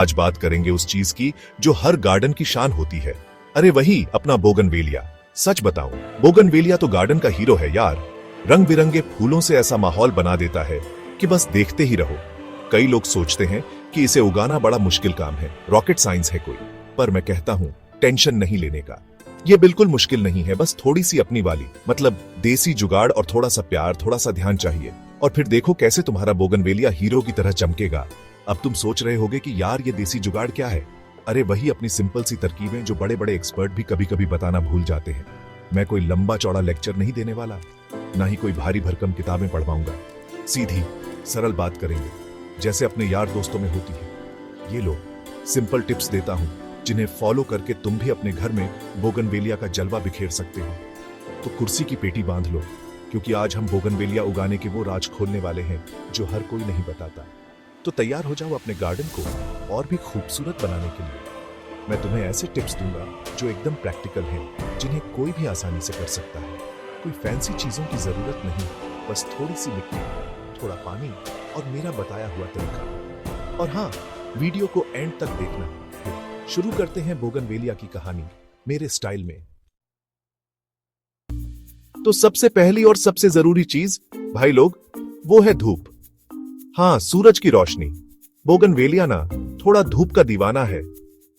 आज बात करेंगे उस चीज की जो हर गार्डन की शान होती है। अरे वही अपना बोगनवेलिया। सच बताऊं, बोगनवेलिया तो गार्डन का हीरो है यार। रंग बिरंगे फूलों से ऐसा माहौल बना देता है कि बस देखते ही रहो। कई लोग सोचते हैं कि इसे उगाना बड़ा मुश्किल काम है, रॉकेट साइंस है कोई। पर मैं कहता हूं, टेंशन नहीं लेने का। ये बिल्कुल मुश्किल नहीं है, बस थोड़ी सी अपनी वाली मतलब देसी जुगाड़ और थोड़ा सा प्यार, थोड़ा सा ध्यान चाहिए। और फिर देखो कैसे तुम्हारा बोगनवेलिया हीरो की तरह चमकेगा। अब तुम सोच रहे होगे कि यार ये देसी जुगाड़ क्या है। अरे वही अपनी सिंपल सी तरकीबें जो बड़े बड़े एक्सपर्ट भी कभी कभी बताना भूल जाते हैं। मैं कोई लंबा चौड़ा लेक्चर नहीं देने वाला, ना ही कोई भारी भरकम किताबें पढ़वाऊंगा। सीधी सरल बात करेंगे, जैसे अपने यार दोस्तों में होती है। ये लो सिंपल टिप्स देता हूं, जिन्हें फॉलो करके तुम भी अपने घर में बोगनवेलिया का जलवा बिखेर सकते हो। तो कुर्सी की पेटी बांध लो, क्योंकि आज हम बोगनवेलिया उगाने के वो राज खोलने वाले हैं जो हर कोई नहीं बताता। तो तैयार हो जाओ अपने गार्डन को और भी खूबसूरत बनाने के लिए। मैं तुम्हें ऐसे टिप्स दूंगा जो एकदम प्रैक्टिकल हैं, जिन्हें कोई भी आसानी से कर सकता है। कोई फैंसी चीजों की जरूरत नहीं, बस थोड़ी सी मिट्टी, थोड़ा पानी और मेरा बताया हुआ तरीका। और हाँ, वीडियो को एंड तक देखना। फिर शुरू करते हैं बोगनवेलिया की कहानी मेरे स्टाइल में। तो सबसे पहली और सबसे जरूरी चीज भाई लोग, वो है धूप। हाँ, सूरज की रोशनी। बोगनवेलिया ना थोड़ा धूप का दीवाना है।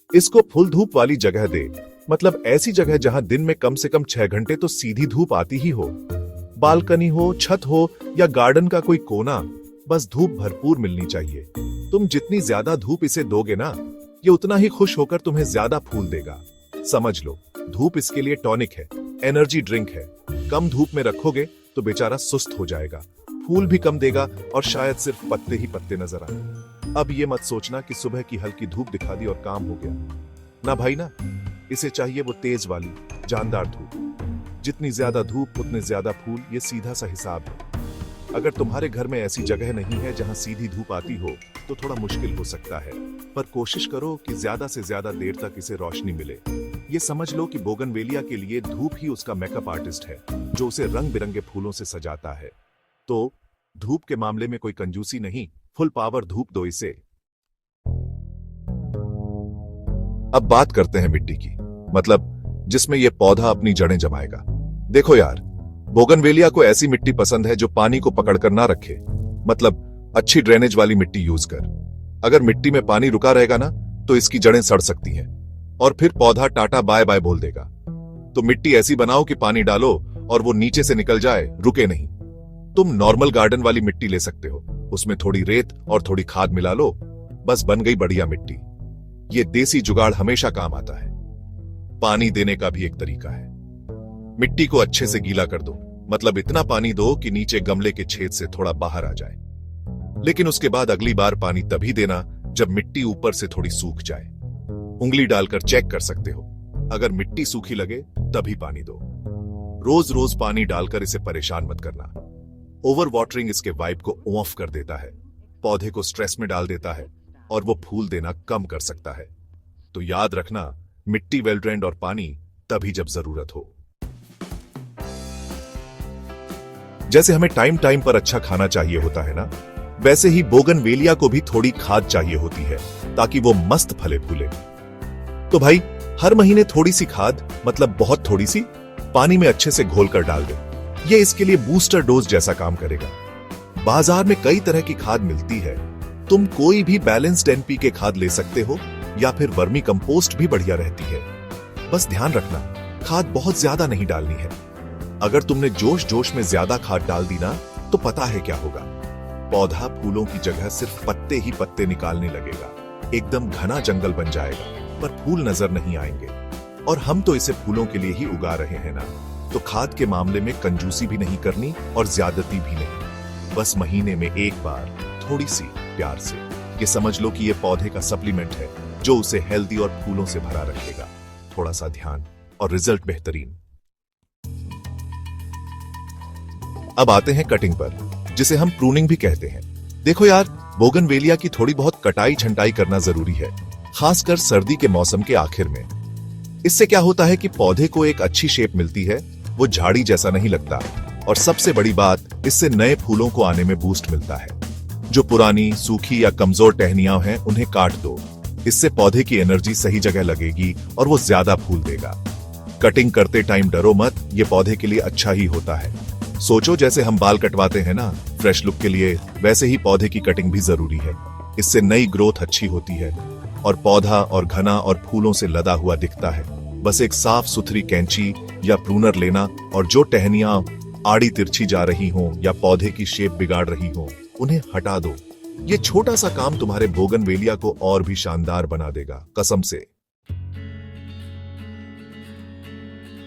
इसको फुल धूप वाली जगह दे, मतलब ऐसी जगह जहां दिन में कम से कम 6 घंटे तो सीधी धूप आती ही हो। बालकनी हो, छत हो या गार्डन का कोई कोना, बस धूप भरपूर मिलनी चाहिए। तुम जितनी ज्यादा धूप इसे दोगे ना, ये उतना ही खुश होकर तुम्हें ज्यादा फूल देगा। समझ लो, धूप इसके लिए टॉनिक है, एनर्जी ड्रिंक है। कम धूप में रखोगे तो बेचारा सुस्त हो जाएगा, फूल भी कम देगा और शायद सिर्फ पत्ते ही पत्ते नजर आए। अब ये मत सोचना कि सुबह की हल्की धूप दिखा दी और काम हो गया। ना भाई ना, इसे चाहिए वो तेज वाली जानदार धूप। जितनी ज्यादा धूप उतने ज्यादा फूल, ये सीधा सा हिसाब है। अगर तुम्हारे घर में ऐसी जगह नहीं है जहां सीधी धूप आती हो, तो थोड़ा मुश्किल हो सकता है। पर कोशिश करो कि ज्यादा से ज्यादा देर तक इसे रोशनी मिले। ये समझ लो कि बोगनवेलिया के लिए धूप ही उसका मेकअप आर्टिस्ट है, जो उसे रंग बिरंगे फूलों से सजाता है। तो धूप के मामले में कोई कंजूसी नहीं, फुल पावर धूप दो इसे। अब बात करते हैं मिट्टी की, मतलब जिसमें यह पौधा अपनी जड़ें जमाएगा। देखो यार, बोगनवेलिया को ऐसी मिट्टी पसंद है जो पानी को पकड़कर ना रखे, मतलब अच्छी ड्रेनेज वाली मिट्टी यूज कर। अगर मिट्टी में पानी रुका रहेगा ना, तो इसकी जड़ें सड़ सकती हैं और फिर पौधा टाटा बाय बाय बोल देगा। तो मिट्टी ऐसी बनाओ कि पानी डालो और वो नीचे से निकल जाए, रुके नहीं। तुम नॉर्मल गार्डन वाली मिट्टी ले सकते हो, उसमें थोड़ी रेत और थोड़ी खाद मिला लो, बस बन गई बढ़िया मिट्टी। ये देसी जुगाड़ हमेशा काम आता है। पानी देने का भी एक तरीका है। मिट्टी को अच्छे से गीला कर दो, मतलब इतना पानी दो कि नीचे गमले के छेद से थोड़ा बाहर आ जाए। लेकिन उसके बाद अगली बार पानी तभी देना जब मिट्टी ऊपर से थोड़ी सूख जाए। उंगली डालकर चेक कर सकते हो, अगर मिट्टी सूखी लगे तभी पानी दो। रोज रोज पानी डालकर इसे परेशान मत करना। ओवर वाटरिंग इसके वाइब को ऑफ कर देता है, पौधे को स्ट्रेस में डाल देता है और वो फूल देना कम कर सकता है। तो याद रखना, मिट्टी वेल ड्रेन्ड और पानी तभी जब जरूरत हो। जैसे हमें टाइम टाइम पर अच्छा खाना चाहिए होता है ना, वैसे ही बोगनवेलिया को भी थोड़ी खाद चाहिए होती है, ताकि वो मस्त फले फूले। तो भाई, हर महीने थोड़ी सी खाद, मतलब बहुत थोड़ी सी, पानी में अच्छे से घोलकर डाल दे। ये इसके लिए बूस्टर डोज जैसा काम करेगा। बाजार में कई तरह की खाद मिलती है, तुम कोई भी बैलेंस्ड एनपीके खाद ले सकते हो, या फिर वर्मी कंपोस्ट भी बढ़िया रहती है। बस ध्यान रखना, खाद बहुत ज्यादा नहीं डालनी है। अगर तुमने जोश जोश में ज्यादा खाद डाल दी ना, तो पता है क्या होगा। पौधा फूलों की जगह सिर्फ पत्ते ही पत्ते निकालने लगेगा, एकदम घना जंगल बन जाएगा, पर फूल नजर नहीं आएंगे। और हम तो इसे फूलों के लिए ही उगा रहे हैं ना, तो खाद के मामले में कंजूसी भी नहीं करनी और ज्यादती भी नहीं। बस महीने में एक बार थोड़ी सी प्यार से। ये समझ लो कि ये पौधे का सप्लीमेंट है, जो उसे हेल्दी और फूलों से भरा रखेगा। थोड़ा सा ध्यान और रिजल्ट बेहतरीन। अब आते हैं कटिंग पर, जिसे हम प्रूनिंग भी कहते हैं। देखो यार, बोगनवेलिया की थोड़ी बहुत कटाई छंटाई करना जरूरी है, खासकर सर्दी के मौसम के आखिर में। इससे क्या होता है कि पौधे को एक अच्छी शेप मिलती है, वो झाड़ी जैसा नहीं लगता, और सबसे बड़ी बात, इससे नए फूलों को आने में बूस्ट मिलता है। जो पुरानी, सूखी या कमजोर टहनियां हैं, उन्हें काट दो। इससे पौधे की एनर्जी सही जगह लगेगी और वो ज्यादा फूल देगा। कटिंग करते टाइम डरो मत, ये पौधे के लिए अच्छा ही होता है। सोचो जैसे हम बाल कटवाते हैं ना फ्रेश लुक के लिए, वैसे ही पौधे की कटिंग भी जरूरी है। इससे नई ग्रोथ अच्छी होती है और पौधा और घना और फूलों से लदा हुआ दिखता है। बस एक साफ सुथरी कैंची या प्रूनर लेना और जो टहनियां आड़ी तिरछी जा रही हो या पौधे की शेप बिगाड़ रही हो उन्हें हटा दो। ये छोटा सा काम तुम्हारे बोगनवेलिया को और भी शानदार बना देगा, कसम से।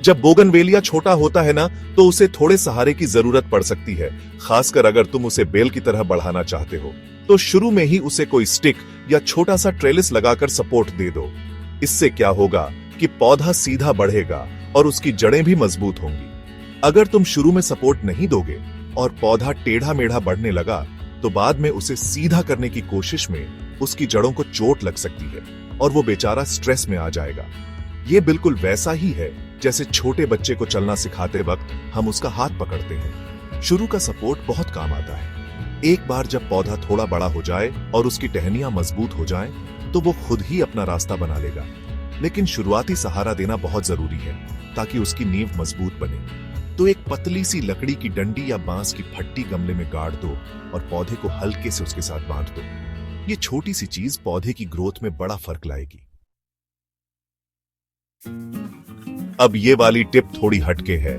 जब बोगनवेलिया छोटा होता है ना तो उसे थोड़े सहारे की जरूरत पड़ सकती है, खासकर अगर तुम उसे बेल की तरह बढ़ाना चाहते हो। तो शुरू में ही उसे कोई स्टिक या छोटा सा ट्रेलिस लगाकर सपोर्ट दे दो। इससे क्या होगा कि पौधा सीधा बढ़ेगा और उसकी जड़ें भी मजबूत होंगी। अगर तुम शुरू में सपोर्ट नहीं दोगे और पौधा टेढ़ा मेढ़ा बढ़ने लगा तो बाद में उसे सीधा करने की कोशिश में उसकी जड़ों को चोट लग सकती है और वो बेचारा स्ट्रेस में आ जाएगा। ये बिल्कुल वैसा ही है जैसे छोटे बच्चे को चलना सिखाते वक्त हम उसका हाथ पकड़ते हैं। शुरू का सपोर्ट बहुत काम आता है। एक बार जब पौधा थोड़ा बड़ा हो जाए और उसकी टहनियां मजबूत हो जाएं, तो वो खुद ही अपना रास्ता बना लेगा। लेकिन शुरुआती सहारा देना बहुत जरूरी है ताकि उसकी नींव मजबूत बने। तो एक पतली सी लकड़ी की डंडी या बांस की फट्टी गमले में गाड़ दो और पौधे को हल्के से उसके साथ बांध दो। ये छोटी सी चीज पौधे की ग्रोथ में बड़ा फर्क लाएगी। अब ये वाली टिप थोड़ी हटके है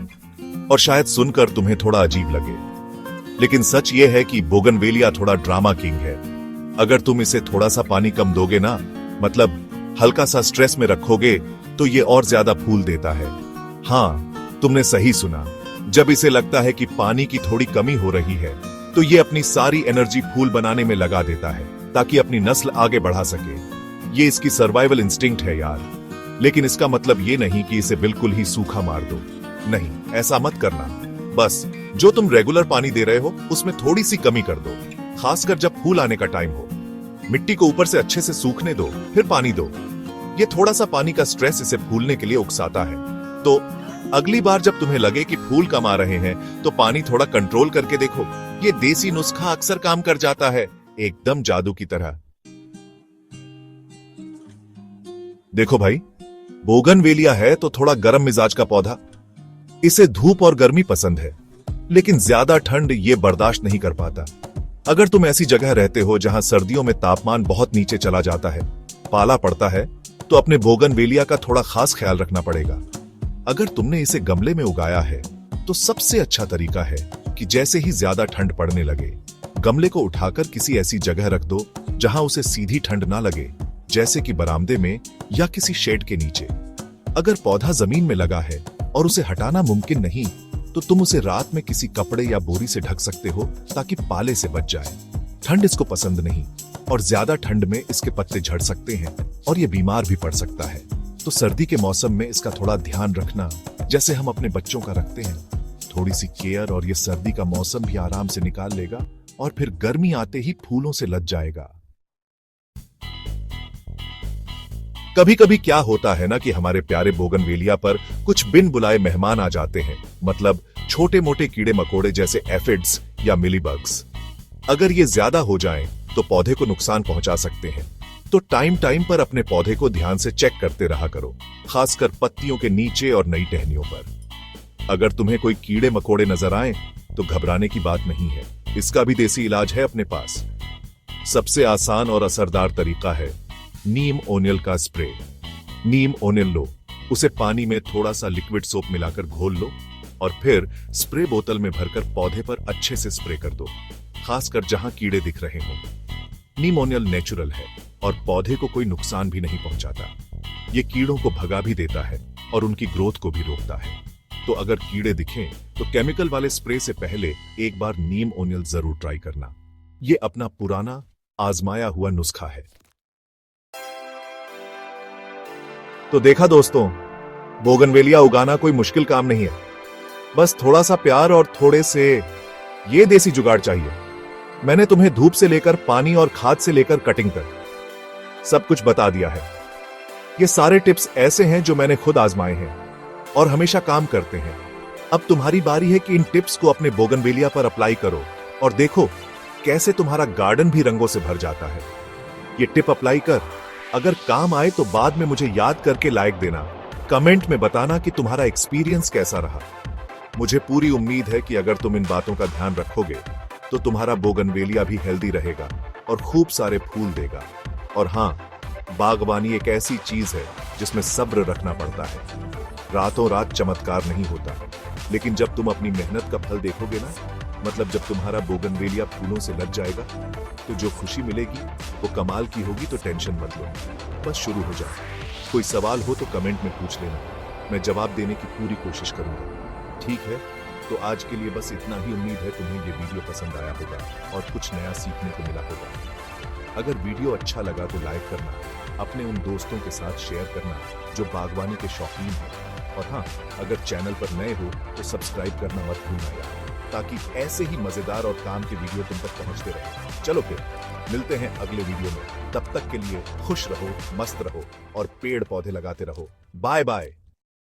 और शायद सुनकर तुम्हें थोड़ा अजीब लगे, लेकिन सच ये है कि बोगनवेलिया थोड़ा ड्रामा किंग है। अगर तुम इसे थोड़ा सा पानी कम दोगे ना, मतलब हल्का सा स्ट्रेस में रखोगे, तो ये और ज्यादा फूल देता है। हाँ, तुमने सही सुना। जब इसे लगता है कि पानी की थोड़ी कमी हो रही है तो ये अपनी सारी एनर्जी फूल बनाने में लगा देता है ताकि अपनी नस्ल आगे बढ़ा सके। ये इसकी सर्वाइवल इंस्टिंक्ट है यार। लेकिन इसका मतलब ये नहीं कि इसे बिल्कुल ही सूखा मार दो। नहीं, ऐसा मत करना। बस जो तुम रेगुलर पानी दे रहे हो उसमें थोड़ी सी कमी कर दो, खासकर जब फूल आने का टाइम हो। मिट्टी को ऊपर से अच्छे से सूखने दो, फिर पानी दो। ये थोड़ा सा पानी का स्ट्रेस इसे फूलने के लिए उकसाता है। तो अगली बार जब तुम्हें लगे कि फूल कम आ रहे हैं तो पानी थोड़ा कंट्रोल करके देखो। ये देसी नुस्खा अक्सर काम कर जाता है, एकदम जादू की तरह। देखो भाई, बोगनवेलिया है तो थोड़ा गर्म मिजाज का पौधा। इसे धूप और गर्मी पसंद है, लेकिन ज्यादा ठंड ये बर्दाश्त नहीं कर पाता। अगर तुम ऐसी जगह रहते हो जहां सर्दियों में तापमान बहुत नीचे चला जाता है, पाला पड़ता है, तो अपने बोगनवेलिया का थोड़ा खास ख्याल रखना पड़ेगा। अगर तुमने इसे गमले में उगाया है तो सबसे अच्छा तरीका है कि जैसे ही ज्यादा ठंड पड़ने लगे, गमले को उठाकर किसी ऐसी जगह रख दो जहां उसे सीधी ठंड ना लगे, जैसे कि बरामदे में या किसी शेड के नीचे। अगर पौधा जमीन में लगा है और उसे हटाना मुमकिन नहीं, तो तुम उसे रात में किसी कपड़े या बोरी से ढक सकते हो ताकि पाले से बच जाए। ठंड इसको पसंद नहीं और ज्यादा ठंड में इसके पत्ते झड़ सकते हैं और ये बीमार भी पड़ सकता है। तो सर्दी के मौसम में इसका थोड़ा ध्यान रखना, जैसे हम अपने बच्चों का रखते हैं। थोड़ी सी केयर और ये सर्दी का मौसम भी आराम से निकाल लेगा और फिर गर्मी आते ही फूलों से लद जाएगा। कभी कभी क्या होता है ना कि हमारे प्यारे बोगनवेलिया पर कुछ बिन बुलाए मेहमान आ जाते हैं, मतलब छोटे मोटे कीड़े मकोड़े जैसे एफिड्स या मिलीबग्स। अगर ये ज्यादा हो जाएं तो पौधे को नुकसान पहुंचा सकते हैं। तो टाइम टाइम पर अपने पौधे को ध्यान से चेक करते रहा करो, खासकर पत्तियों के नीचे और नई टहनियों पर। अगर तुम्हें कोई कीड़े मकोड़े नजर आए तो घबराने की बात नहीं है, इसका भी देसी इलाज है अपने पास। सबसे आसान और असरदार तरीका है नीम ओनियल का स्प्रे। नीम ओनियल लो, उसे पानी में थोड़ा सा लिक्विड सोप मिलाकर घोल लो और फिर स्प्रे बोतल में भरकर पौधे पर अच्छे से स्प्रे कर दो, खासकर जहां कीड़े दिख रहे हों। नीम ओनियल नेचुरल है और पौधे को कोई नुकसान भी नहीं पहुंचाता। ये कीड़ों को भगा भी देता है और उनकी ग्रोथ को भी रोकता है। तो अगर कीड़े दिखें तो केमिकल वाले स्प्रे से पहले एक बार नीम ओनियल जरूर ट्राई करना। ये अपना पुराना आजमाया हुआ नुस्खा है। तो देखा दोस्तों, बोगनवेलिया उगाना कोई मुश्किल काम नहीं है। बस थोड़ा सा प्यार और थोड़े से ये देसी जुगाड़ चाहिए। मैंने तुम्हें धूप से लेकर पानी और खाद से लेकर कटिंग तक सब कुछ बता दिया है। ये सारे टिप्स ऐसे हैं जो मैंने खुद आजमाए हैं और हमेशा काम करते हैं। अब तुम्हारी बारी है कि इन टिप्स को अपने बोगनवेलिया पर अप्लाई करो और देखो कैसे तुम्हारा गार्डन भी रंगों से भर जाता है। ये टिप अप्लाई कर अगर काम आए तो बाद में मुझे याद करके लाइक देना, कमेंट में बताना कि तुम्हारा एक्सपीरियंस कैसा रहा। मुझे पूरी उम्मीद है कि अगर तुम इन बातों का ध्यान रखोगे तो तुम्हारा बोगनवेलिया भी हेल्दी रहेगा और खूब सारे फूल देगा। और हाँ, बागवानी एक ऐसी चीज है जिसमें सब्र रखना पड़ता है। रातों रात चमत्कार नहीं होता, लेकिन जब तुम अपनी मेहनत का फल देखोगे ना, मतलब जब तुम्हारा बोगनवेलिया फूलों से लग जाएगा, तो जो खुशी मिलेगी वो कमाल की होगी। तो टेंशन मत लो, बस शुरू हो जाओ। कोई सवाल हो तो कमेंट में पूछ लेना, मैं जवाब देने की पूरी कोशिश करूंगा। ठीक है, तो आज के लिए बस इतना ही। उम्मीद है तुम्हें ये वीडियो पसंद आया होगा और कुछ नया सीखने को मिला होगा। अगर वीडियो अच्छा लगा तो लाइक करना, अपने उन दोस्तों के साथ शेयर करना जो बागवानी के शौकीन हैं। और हाँ, अगर चैनल पर नए हो तो सब्सक्राइब करना मत भूलना यार, ताकि ऐसे ही मजेदार और काम के वीडियो तुम तक पहुंचते रहे। चलो फिर मिलते हैं अगले वीडियो में। तब तक के लिए खुश रहो, मस्त रहो और पेड़ पौधे लगाते रहो। Bye bye.